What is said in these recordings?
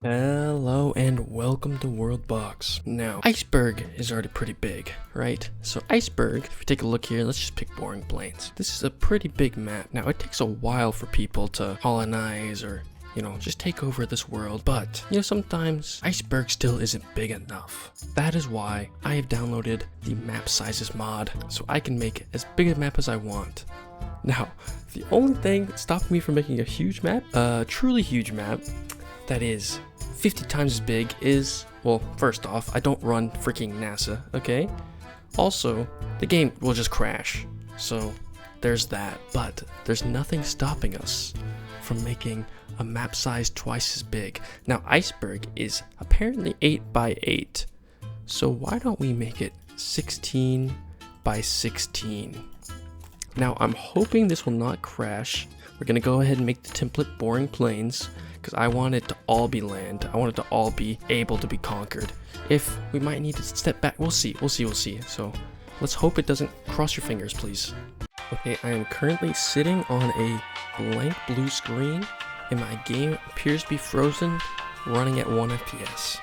Hello and welcome to Worldbox. Now, Iceberg is already pretty big, right? So Iceberg, if we take a look here, let's just pick boring plains. This is a pretty big map. Now, it takes a while for people to colonize or, just take over this world. But, sometimes Iceberg still isn't big enough. That is why I have downloaded the map sizes mod, so I can make as big a map as I want. Now, the only thing stopping me from making a huge map, a truly huge map, that is 50 times as big is, well, first off, I don't run freaking NASA, okay? Also, the game will just crash, so there's that. But there's nothing stopping us from making a map size twice as big. Now, Iceberg is apparently 8 by 8, so why don't we make it 16 by 16? Now, I'm hoping this will not crash. We're gonna go ahead and make the template boring plains, because I want it to all be land. I want it to all be able to be conquered. If we might need to step back, we'll see. So let's hope it doesn't. Cross your fingers, please. Okay, I am currently sitting on a blank blue screen, and my game appears to be frozen, running at 1 FPS.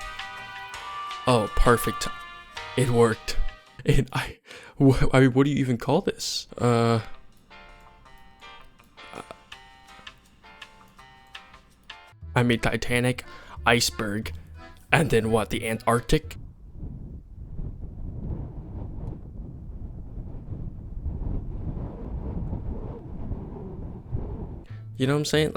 Oh, perfect. It worked. And I mean, what do you even call this? I mean, Titanic, Iceberg, and then what, the Antarctic? You know what I'm saying?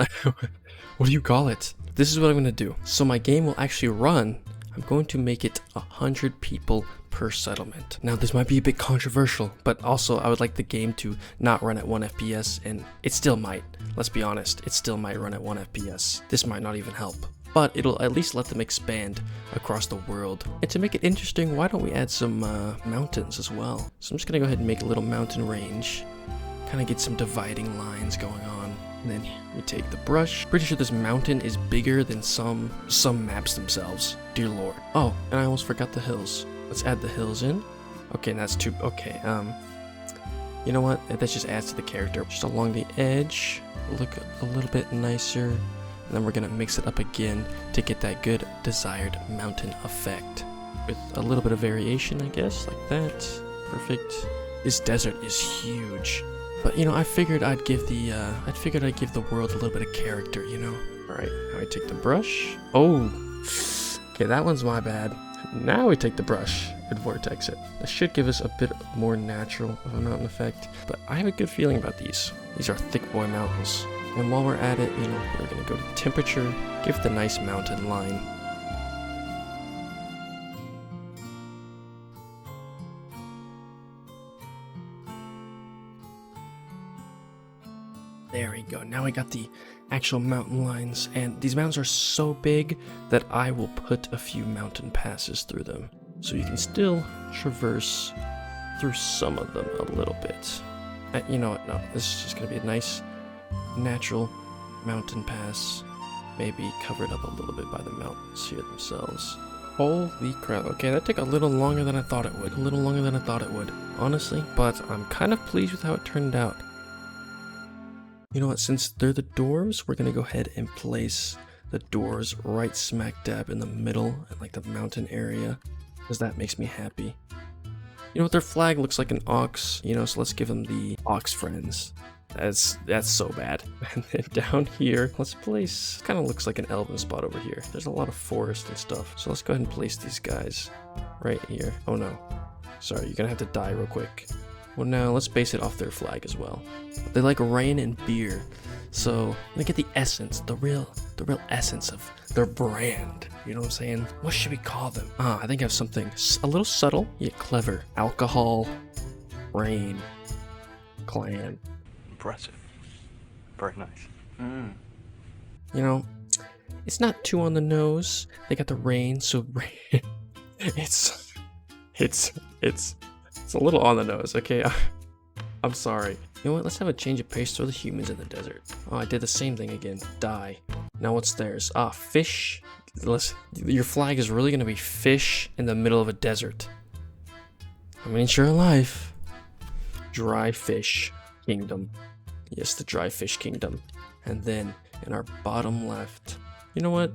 What do you call it? This is what I'm gonna do. So my game will actually run. I'm going to make it 100 people per settlement. Now, this might be a bit controversial, but also I would like the game to not run at 1 FPS, and it still might. Let's be honest, it still might run at 1 FPS. This might not even help, but it'll at least let them expand across the world. And to make it interesting, why don't we add some mountains as well? So I'm just gonna go ahead and make a little mountain range, kind of get some dividing lines going on. And then we take the brush. Pretty sure this mountain is bigger than some maps themselves. Dear Lord. Oh, and I almost forgot the hills. Let's add the hills in. Okay, that's too, okay, you know what? That just adds to the character. Just along the edge, look a little bit nicer. And then we're gonna mix it up again to get that good desired mountain effect. With a little bit of variation, I guess, like that. Perfect. This desert is huge. But I figured I'd give the world a little bit of character, Alright, now we take the brush. Oh, okay, that one's my bad. Now we take the brush and vortex it. That should give us a bit more natural of a mountain effect. But I have a good feeling about these. These are thick boy mountains. And while we're at it, we're gonna go to the temperature, give it the nice mountain line. There we go. Now we got the actual mountain lines, and these mountains are so big that I will put a few mountain passes through them, so you can still traverse through some of them a little bit. You know what? No, this is just gonna be a nice, natural mountain pass, maybe covered up a little bit by the mountains here themselves. Holy crap. Okay, that took a little longer than I thought it would. Honestly, but I'm kind of pleased with how it turned out. You know what, since they're the doors, we're gonna go ahead and place the doors right smack dab in the middle and like the mountain area, because that makes me happy. You know what, their flag looks like an ox, so let's give them the ox friends. That's so bad. And then down here, let's place, kind of looks like an elven spot over here. There's a lot of forest and stuff, so let's go ahead and place these guys right here. Oh no, sorry, you're gonna have to die real quick. Well, now let's base it off their flag as well. They like rain and beer, so they get the essence, the real essence of their brand. You know what I'm saying? What should we call them? I think I have something a little subtle yet clever. Alcohol, rain, clan. Impressive. Very nice. It's not too on the nose. They got the rain, so rain. It's a little on the nose, okay? I'm sorry. You know what? Let's have a change of pace. Throw the humans in the desert. Oh, I did the same thing again. Die. Now what's theirs? Fish. Your flag is really gonna be fish in the middle of a desert. I mean, sure life. Dry fish kingdom. Yes, the dry fish kingdom. And then in our bottom left, you know what?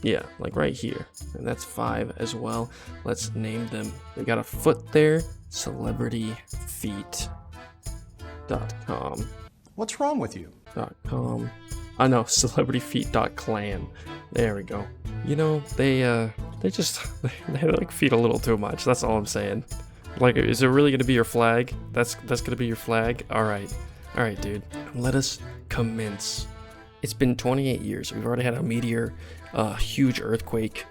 Yeah, like right here. And that's 5 as well. Let's name them. They got a foot there. Celebrityfeet.com. What's wrong with you? .com. I know, celebrityfeet.clan. There we go. You know, they just they like feet a little too much. That's all I'm saying. Like, is it really gonna be your flag? That's gonna be your flag? Alright, dude. Let us commence. It's been 28 years. We've already had a meteor, huge earthquake.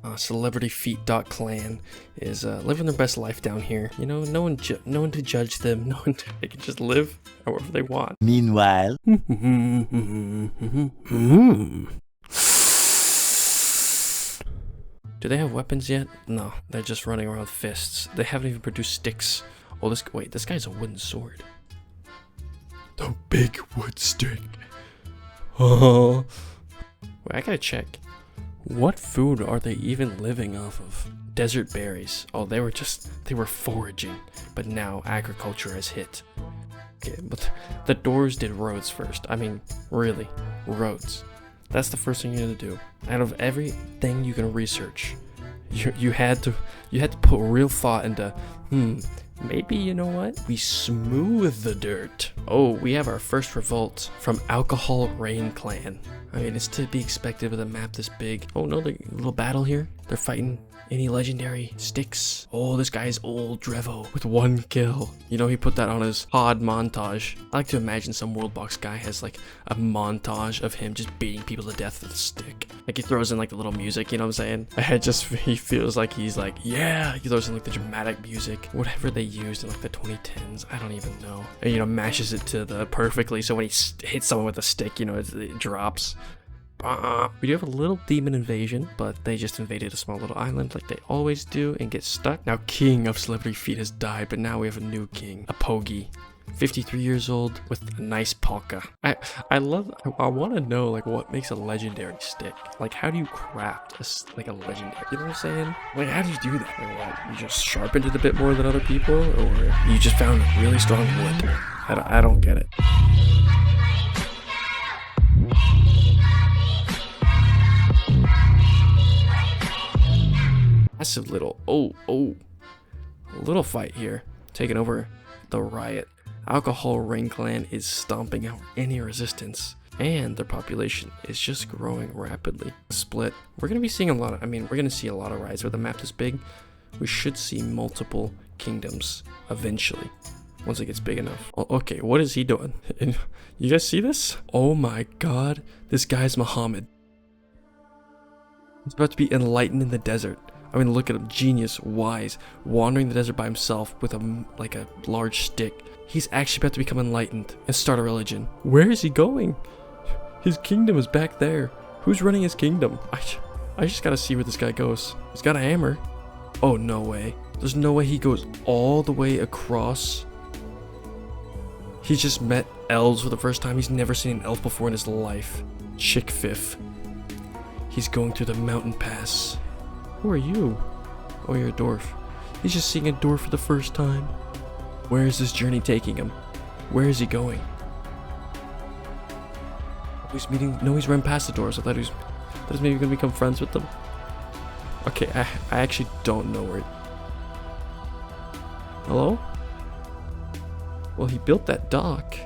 Celebrityfeet.clan is living their best life down here. You know, no one to judge them. They can just live however they want. Meanwhile, do they have weapons yet? No, they're just running around with fists. They haven't even produced sticks. Oh, this guy's a wooden sword. The big wood stick. Oh. Wait, I gotta check. What food are they even living off of? Desert berries. Oh, they were foraging. But now agriculture has hit. Okay, but the doors did roads first. I mean, really, roads. That's the first thing you need to do. Out of everything you can research, you had to put real thought into, maybe, you know what? We smooth the dirt. Oh, we have our first revolt from Alcohol Rain Clan. I mean, it's to be expected with a map this big. Oh no, the little battle here. They're fighting any legendary sticks. Oh, this guy's old Drevo with 1 kill. You know, he put that on his pod montage. I like to imagine some Worldbox guy has like a montage of him just beating people to death with a stick. Like he throws in like the little music, you know what I'm saying? He feels like he's like, yeah, he throws in like the dramatic music, whatever they used in like the 2010s. I don't even know. And, you know, mashes it to the perfectly. So when he hits someone with a stick, you know, it drops. We do have a little demon invasion, but they just invaded a small little island like they always do and get stuck. Now King of Celebrity Feet has died, but now we have a new king, a Pogi. 53 years old with a nice polka. I want to know like what makes a legendary stick. Like how do you craft a legendary? You know what I'm saying? Like how do you do that? Like, what, you just sharpened it a bit more than other people, or you just found really strong wood? I don't get it. Massive little little fight here, taking over the riot. Alcohol Rain Clan is stomping out any resistance, and their population is just growing rapidly. Split. We're gonna be seeing we're gonna see a lot of riots with a map this big. We should see multiple kingdoms eventually, once it gets big enough. Oh, okay, what is he doing? You guys see this? Oh my god, this guy's Muhammad. He's about to be enlightened in the desert. I mean, look at him, genius, wise, wandering the desert by himself with a large stick. He's actually about to become enlightened and start a religion. Where is he going? His kingdom is back there. Who's running his kingdom? I just gotta see where this guy goes. He's got a hammer. Oh, no way. There's no way he goes all the way across. He just met elves for the first time. He's never seen an elf before in his life. Chick Fif. He's going through the mountain pass. Who are you? Oh, you're a dwarf. He's just seeing a dwarf for the first time. Where is this journey taking him? Where is he going? He's run past the doors. I thought he was maybe gonna become friends with them. Okay, I actually don't know where. Hello? Well, he built that dock,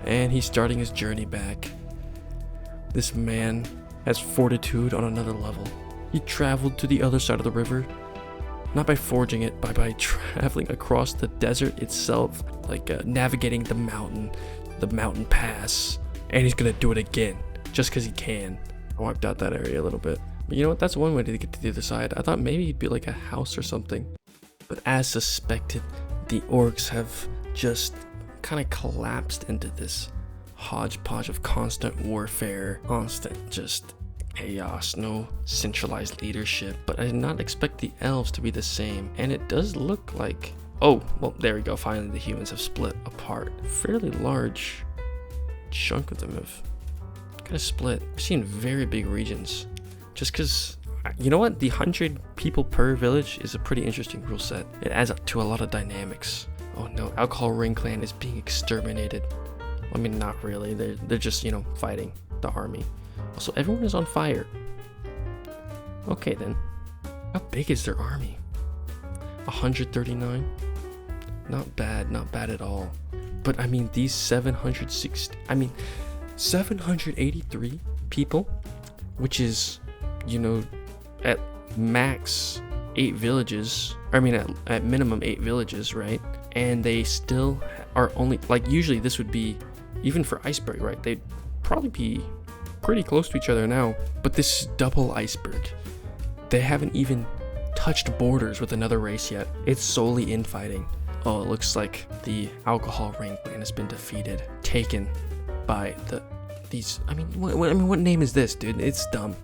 and he's starting his journey back. This man has fortitude on another level. He traveled to the other side of the river, not by forging it, but by traveling across the desert itself, like navigating the mountain pass, and he's gonna do it again, just because he can. I wiped out that area a little bit. But you know what, that's one way to get to the other side. I thought maybe it'd be like a house or something. But as suspected, the orcs have just kind of collapsed into this hodgepodge of constant warfare, constant just chaos, no centralized leadership. But I did not expect the elves to be the same, and it does look like, oh well, there we go, finally the humans have split apart. Fairly large chunk of them have kind of split. We're seeing very big regions, just because, you know what, the 100 people per village is a pretty interesting rule set. It adds up to a lot of dynamics. Oh no, Alcohol Ring Clan is being exterminated. I mean, not really, they're just, you know, fighting the army. Also, everyone is on fire. Okay then. How big is their army? 139? Not bad at all. But I mean, these 783 people, which is, you know, at max 8 villages, at minimum 8 villages, right? And they still are only, like, usually this would be, even for Iceberg, right? They'd probably be pretty close to each other now, but this is double Iceberg. They haven't even touched borders with another race yet. It's solely infighting. Oh, it looks like the alcohol ring clan has been defeated, taken by these. What name is this, dude? It's dumb.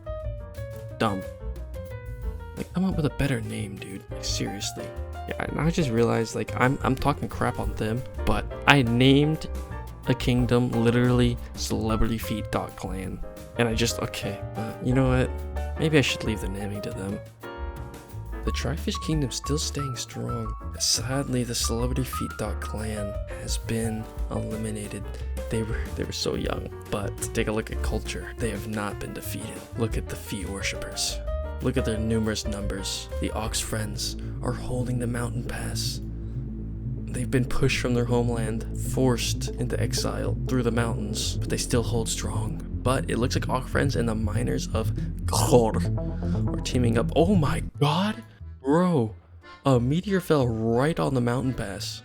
Like, come up with a better name, dude. Like, seriously. Yeah, and I just realized, like, I'm talking crap on them, but I named a kingdom literally Celebrity Feet Clan, and you know what? Maybe I should leave the naming to them. The Dryfish Kingdom's still staying strong. Sadly, the Celebrity Feet Clan has been eliminated. They were so young, but take a look at culture. They have not been defeated. Look at the feet worshippers. Look at their numerous numbers. The Ox Friends are holding the mountain pass. They've been pushed from their homeland, forced into exile through the mountains, but they still hold strong. But it looks like Ox Friends and the miners of Khor are teaming up. Oh my god! Bro, a meteor fell right on the mountain pass.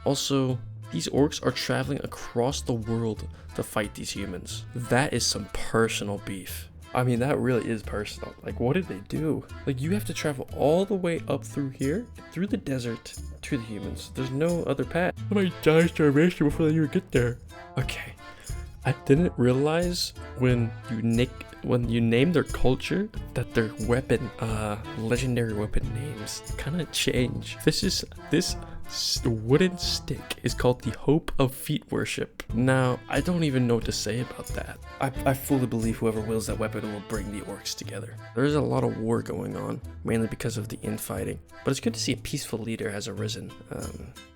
Also, these orcs are traveling across the world to fight these humans. That is some personal beef. I mean, that really is personal. Like, what did they do? Like, you have to travel all the way up through here, through the desert, to the humans. There's no other path. I might die of starvation before you get there. Okay. I didn't realize when you name their culture that their weapon, legendary weapon names kind of change. This wooden stick is called the Hope of Feet Worship. Now, I don't even know what to say about that. I fully believe whoever wields that weapon will bring the orcs together. There's a lot of war going on, mainly because of the infighting. But it's good to see a peaceful leader has arisen.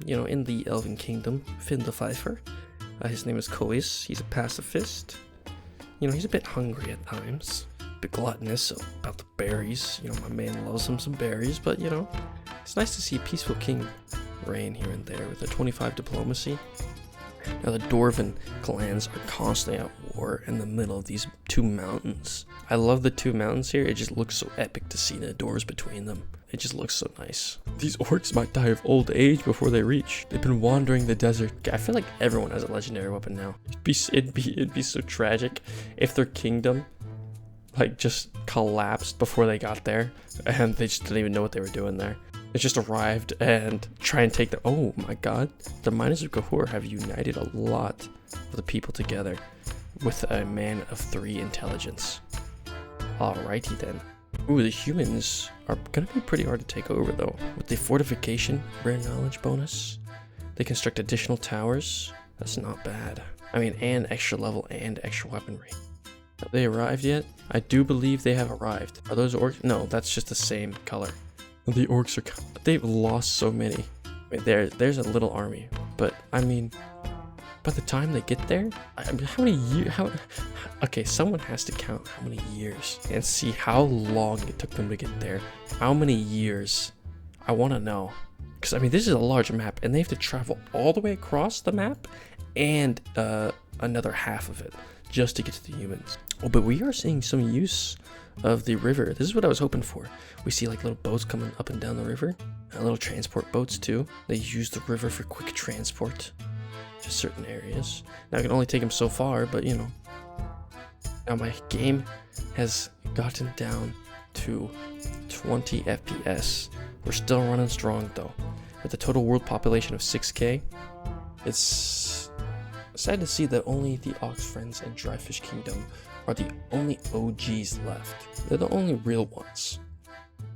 In the Elven Kingdom, Finn the Pfeiffer. His name is Kois. He's a pacifist. He's a bit hungry at times. A bit gluttonous about the berries. My man loves him some berries, but it's nice to see a peaceful king reign here and there with a 25 diplomacy. Now the Dwarven clans are constantly at war in the middle of these two mountains. I love the two mountains here. It just looks so epic to see the doors between them. It just looks so nice. These orcs might die of old age before they reach. They've been wandering the desert. I feel like everyone has a legendary weapon now. It'd be so tragic if their kingdom just collapsed before they got there and they just didn't even know what they were doing there. They just arrived and try and take the. Oh my god. The miners of Cahor have united a lot of the people together with a man of 3 intelligence. Alrighty then. Ooh, the humans are gonna be pretty hard to take over though. With the fortification, rare knowledge bonus, they construct additional towers. That's not bad. And extra level and extra weaponry. Have they arrived yet? I do believe they have arrived. Are those orcs? No, that's just the same color. The orcs they've lost so many. There's a little army, but by the time they get there, how many years? Okay, someone has to count how many years and see how long it took them to get there. How many years? I want to know, because this is a large map, and they have to travel all the way across the map and another half of it just to get to the humans. Oh, but we are seeing some use of the river. This is what I was hoping for. We see little boats coming up and down the river, little transport boats too. They use the river for quick transport to certain areas. Now I can only take them so far, but now my game has gotten down to 20 FPS. We're still running strong though. With a total world population of 6k, it's sad to see that only the Ox Friends and Dryfish Kingdom are the only OGs left. They're the only real ones.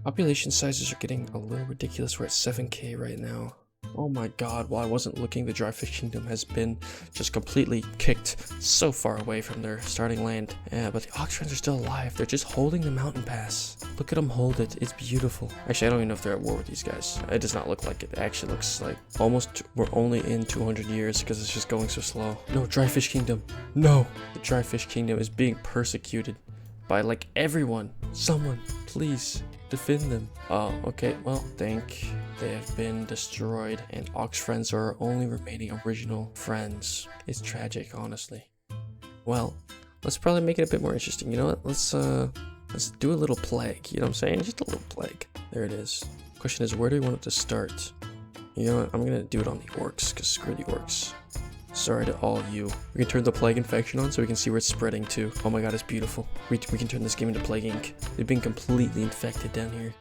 Population sizes are getting a little ridiculous. We're at 7k right now. Oh my god, while I wasn't looking, the Dryfish Kingdom has been just completely kicked so far away from their starting land. Yeah, but the Ox Friends are still alive. They're just holding the mountain pass. Look at them hold it. It's beautiful. Actually, I don't even know if they're at war with these guys. It does not look like it. It actually looks like almost we're only in 200 years because it's just going so slow. No, Dryfish Kingdom. No! The Dryfish Kingdom is being persecuted by like everyone. Someone, please defend them. Oh, okay, well, think they have been destroyed, and Ox friends are our only remaining original friends. It's tragic, honestly. Well, let's probably make it a bit more interesting. You know what? Let's do a little plague. You know what I'm saying? Just a little plague. There it is. Question is, where do we want it to start? You know what? I'm gonna do it on the orcs, because screw the orcs. Sorry to all you. We can turn the plague infection on so we can see where it's spreading to. Oh my god, it's beautiful. We can turn this game into Plague Inc. They've been completely infected down here.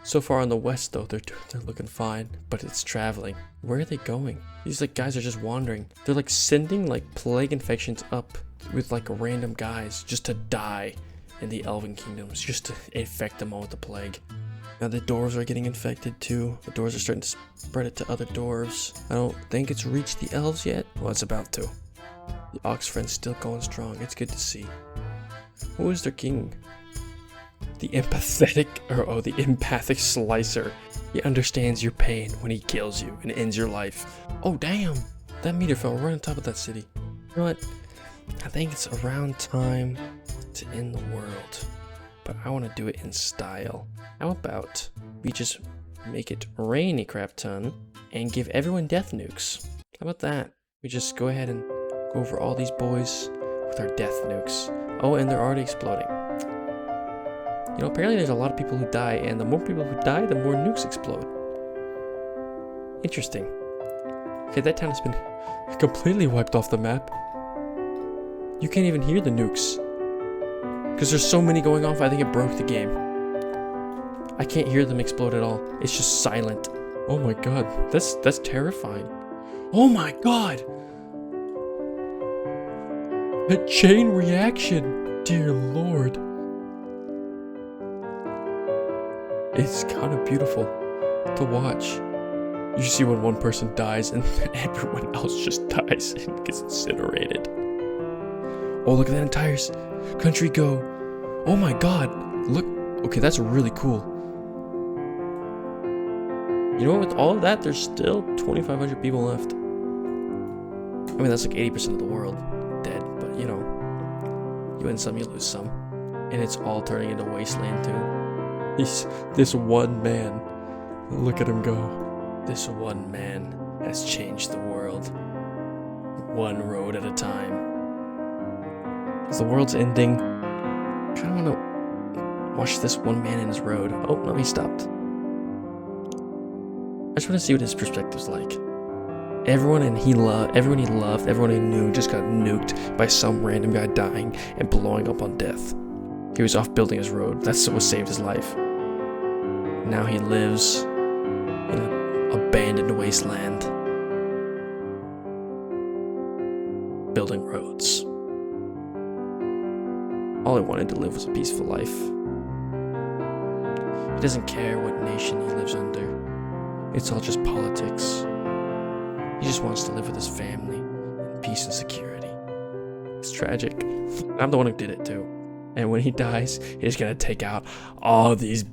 So far on the west though, they're looking fine, but it's traveling. Where are they going? These like guys are just wandering. They're like sending like plague infections up with like random guys just to die in the Elven Kingdoms, just to infect them all with the plague. Now the dwarves are getting infected too. The dwarves are starting to spread it to other dwarves. I don't think it's reached the elves yet. Well, it's about to. The Ox friend's still going strong. It's good to see. Who is their king? The the empathic slicer. He understands your pain when he kills you and ends your life. Oh damn! That meteor fell right on top of that city. You know what? I think it's around time to end the world. But I want to do it in style. How about we just make it rain a crap ton and give everyone death nukes? How about that? We just go ahead and go over all these boys with our death nukes. Oh, and they're already exploding. You know, apparently there's a lot of people who die, and the more people who die, the more nukes explode. Interesting. Okay, that town has been completely wiped off the map. You can't even hear the nukes. Because there's so many going off, I think it broke the game. I can't hear them explode at all. It's just silent. Oh my god, that's terrifying. Oh my god! A chain reaction! Dear lord. It's kind of beautiful to watch. You see when one person dies and everyone else just dies and gets incinerated. Oh, look at that entire country go. Oh my god. Look. Okay, that's really cool. You know what? With all of that, there's still 2,500 people left. I mean, that's like 80% of the world dead. But, you know, you win some, you lose some. And it's all turning into wasteland, too. This one man. Look at him go. This one man has changed the world. One road at a time. As the world's ending, I kind of want to watch this one man in his road. Oh, no, he stopped. I just want to see what his perspective's like. Everyone he loved, everyone he knew just got nuked by some random guy dying and blowing up on death. He was off building his road. That's what saved his life. Now he lives in an abandoned wasteland, building roads. All he wanted to live was a peaceful life. He doesn't care what nation he lives under. It's all just politics. He just wants to live with his family in peace and security. It's tragic. I'm the one who did it too. And when he dies, he's gonna take out all these